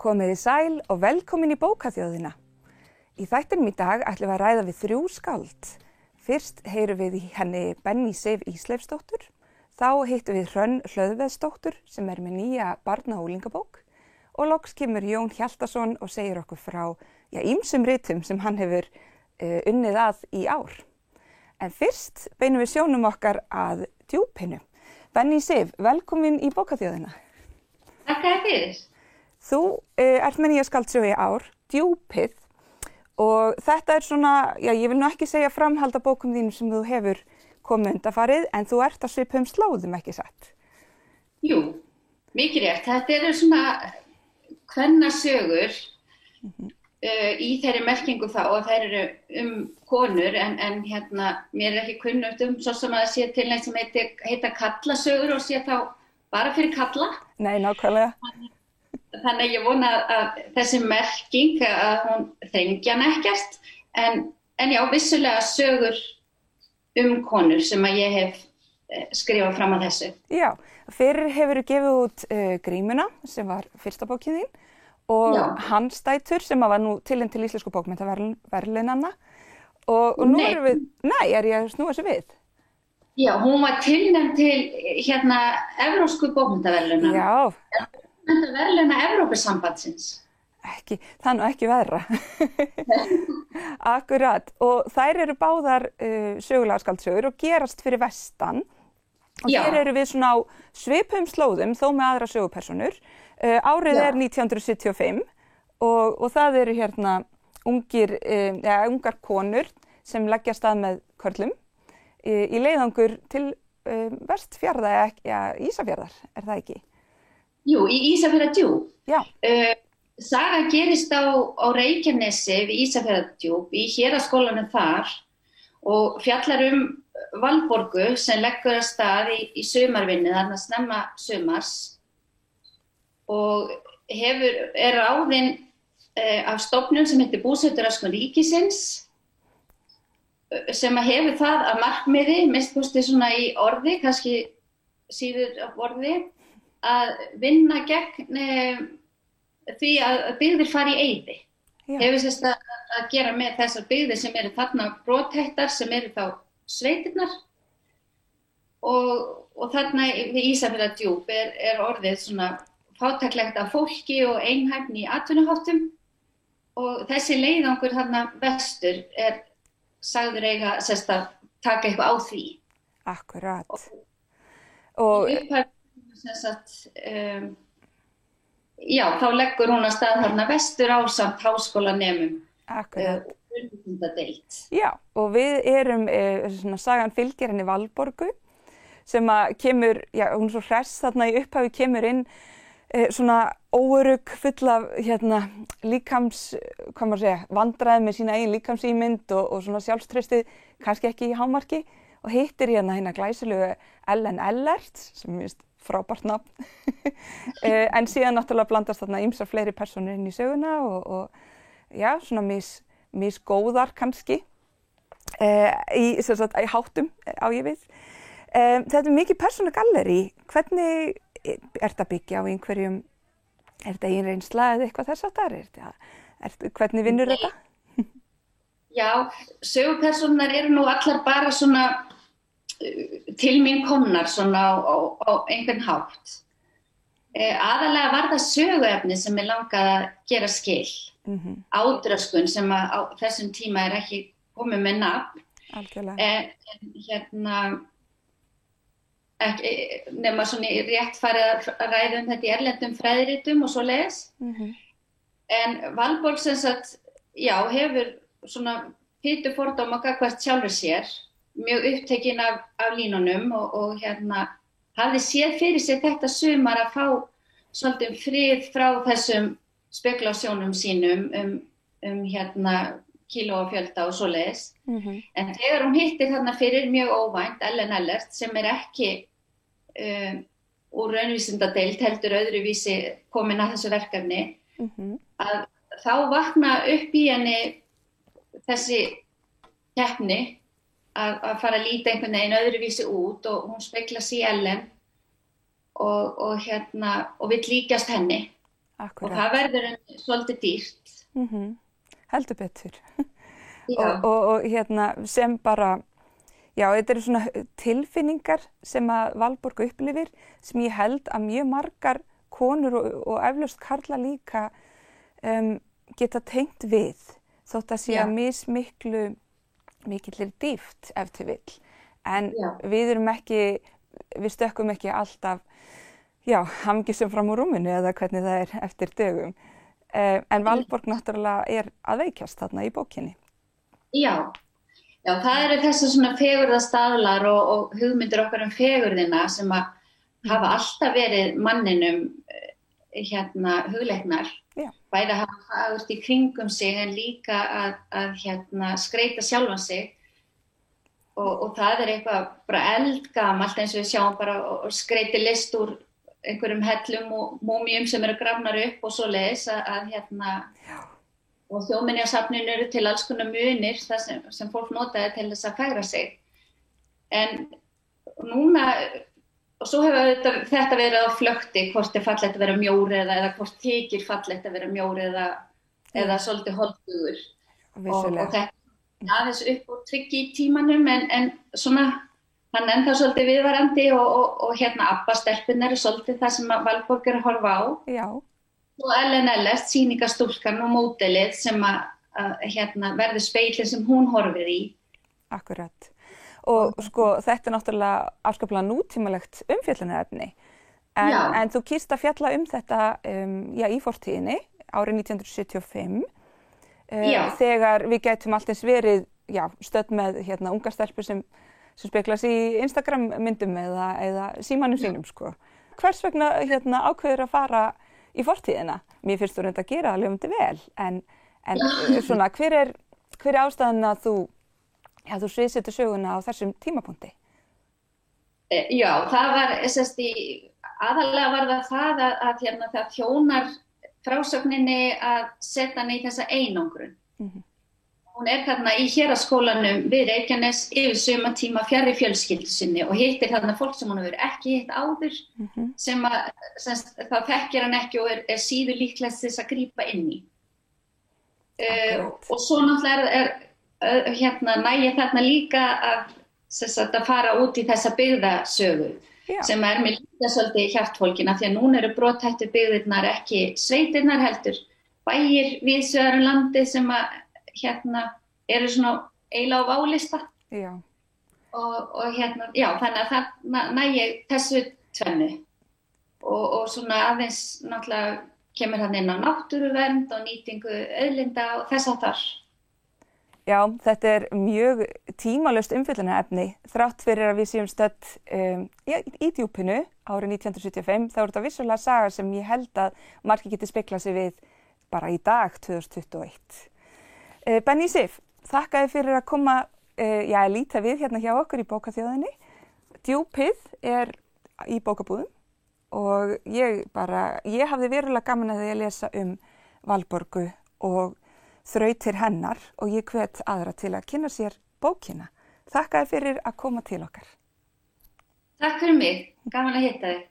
Komiði sæl og velkomin í bókaþjóðina. Í þættinum í dag ætlum við að ræða við 3 skáld. Fyrst heyrum við í henni Benný Sif Ísleifsdóttur, þá hittum við Hrönn Hlöðveðsdóttur sem með nýja barna- og unglingabók og loks kemur Jón Hjaltason og segir okkur frá ýmsum ritum sem hann hefur unnið að í ár. En fyrst beinum við sjónum okkar að Djúpinu. Benný Sif, velkomin í bókaþjóðina. Takk fyrir. Þú ert með nýja skáldsögu í ár, Djúpið, og þetta svona, ég vil nú ekki segja framhald af bókum þínum sem þú hefur komið undanfarið, en þú ert að svipuðum slóðum, ekki satt? Jú, mikið rétt. Þetta eru svona kvennasögur í þeirri merkingu þá og þær eru konur, en mér er ekki kunnugt svo sem að það sé til neitt sem heita kallasögur og sé þá bara fyrir kalla. Nei, nákvæmlega. Þannig að ég vona að þessi merking að hún þrengja hana ekkert, en já, vissulega sögur konur sem að ég hef skrifað fram að þessu. Já, fyrir hefurðu gefið út Grímuna, sem var fyrsta bókin þín, og Hansdætur, sem var nú tilnefnd til íslensku bókmenntaverðlaunanna. Og nú erum við, er ég að snúa þessu við? Já, hún var tilnefnd til evrópsku bókmenntaverðlauna. Já. Þetta verðlauna Evrópusambandsins. Það nú ekki verra. Akkurat. Og þær eru báðar sögulegar skáldsögur og gerast fyrir vestan. Og hér eru við svona á svipuðum slóðum, þó með aðra sögupersonur. Árið er 1975 og það eru ungar konur sem leggja af stað með körlum í leiðangur til Vestfjarða, Ísafjarðar, er það ekki? Jú, í Ísafjarðardjúp. Já. Sagan gerist á Reykjanesi við Ísafjarðardjúp í héraðsskólanum þar og fjallar Valborgu sem leggur af stað í sumarvinnu, þarna snemma sumars og er ráðin af stofnun sem heitir Búsetturöskun ríkisins sem hefur það að markmiði, minnst kosti svona í orði, kannski síður af orði, að vinna gegn því að byggðir fari í eyði. Hefur sérst að gera með þessar byggðir sem eru þarna brothættar, sem eru þá sveitirnar og þarna við Ísafjarðardjúp er orðið svona fátæklegt af fólki og einhæfni í atvinnuháttum og þessi leiðangur þarna vestur er sagður eiga sérst að taka eitthvað á því. Akkurat. Þá leggur hún að stað þarna vestur ásamt háskólanemum. Akkurat. Já, og við erum, sagan fylgir henni Valborgu, sem að kemur, hún er svo hress þarna í upphafi, kemur inn svona óörugg full af vandræði með sína eigin líkamsímynd og svona sjálfstraustið kannski ekki í hámarki og hittir hérna glæsilegu Ellen Ellert, sem er frábært nafn. En síðan náttúrulega blandast þarna ýmsar fleiri persónur inn í söguna og svona misgóðar kannski í háttum á ég við. Þetta er mikið persónugallerí. Hvernig er þetta byggja á einhverjum, er þetta eigin reynsla eða eitthvað þess að það hvernig vinnur þetta? Já, sögupersónurnar eru nú allar bara svona til mín komnar svona á einhvern hátt. Aðalega var það söguefni sem ég langaði að gera skil. Ádröskun sem á þessum tíma er ekki komið með nafn. En nema svona rétt farið að ræða þetta í erlendum fræðiritum og svoleiðis. En Valborg sem sagt, hefur svona fytu fordóma gagnvart sjálfur sér, mjög upptekin af línunum og hafði séð fyrir sér þetta sumar að fá svolítið frið frá þessum spekulasjónum sínum kílóafjölda og svoleiðis. En þegar hún hittir þarna fyrir mjög óvænt Ellen Ellert sem er ekki úr raunvísindadeild heldur öðruvísi komin að þessu verkefni, að þá vakna upp í henni þessi keppni að fara að líta einhvern veginn öðruvísi út og hún speklar sig í Ellen og vill líkjast henni. Akkurat. Og það verður svolítið dýrt. Heldur betur. og hérna sem bara, já, þetta eru svona tilfinningar sem að Valborg upplifir sem ég held að mjög margar konur og eflaust karla líka geta tengt við þótt að sé að mikillir dýpt ef til vill. En við stökkum ekki alltaf hamngisum fram úr rúminu eða hvernig það er eftir dögum. En Valborg náttúrulega að veikjast þarna í bókinni. Já, það eru þessi svona fegurðastaðlar og hugmyndir okkar fegurðina sem að hafa alltaf verið manninum hugleiknar. Bæði að hafa fagurt í kringum sig en líka að skreyta sjálfan sig. Og það er eitthvað bara eldgamalt eins og við sjáum bara og skreyti list úr einhverjum hellum og múmíum sem eru grafnar upp og svoleiðis og þjóðminjasafninu eru til alls konar munir það sem fólk notaði til þess að fegra sig. En núna, og svo hefur þetta verið á flökti, hvort er fallegt að vera mjór eða hvort þykir fallegt að vera mjór eða svolítið holdugur. Og þetta aðeins upp og tryggi í tímanum en svona hann ennþá svolítið viðvarandi og Abba-stelpunar er svolítið það sem Valborg er að horfa á. Já. Og Ellen Ellert, sýningarstúlkan og módelið sem að verður speilin sem hún horfir í. Akkurat. Og sko þetta er náttúrulega afskaplega nútímalegt umfjöllunarefni. En þú kýrst að fjalla þetta í fortíðinni árið 1975. Þegar við gætum allt eins verið stödd með unga stelpur sem speglast í Instagram myndum eða símanum sínum sko. Hvers vegna ákveður að fara í fortíðina? Mér finnst þú reynd að gera það ljómandi vel en svona hver er ástæðan að þú sviðsetur söguna á þessum tímapunkti? Já, það var aðalega var það það þjónar frásögninni að setja hana í þessa einangrun. Hún er þarna í héraðsskólanum við Reykjanes yfir sumartíma fjarri fjölskyldu sinni og hittir þarna fólk sem hún hefur ekki hitt áður sem þá þekkir hann ekki og er síður líklegt til þess að grípa inn í. Og svo náttúrulega nægir þarna líka að fara út í þessa byggðasögu sem er með líka svolítið hjartfólkina því að núna eru brothættu byggðirnar ekki sveitirnar heldur bæir víðsvegar landið sem eru svona eiginlega á válista. Já. Og þannig að það nægir þessu tvennu. Og svona aðeins náttúrulega kemur hann inn á náttúruvernd og nýtingu auðlinda og þess að þar. Já, þetta er mjög tímalaust umfjöllunarefni. Þrátt fyrir að við séum stödd í djúpinu árið 1975, þá er þetta vissulega saga sem ég held að margir geti speglað sig við bara í dag, 2021. Benný Sif, þakka þér fyrir að koma líta við hérna hjá okkur í bókaþjóðinni. Djúpið er í bókabúðum og ég hafði verulega gaman að því að lesa Valborgu og þrautir hennar og ég hvet aðra til að kynna sér bókina. Þakka þér fyrir að koma til okkar. Takk fyrir mig, gaman að hitta þig.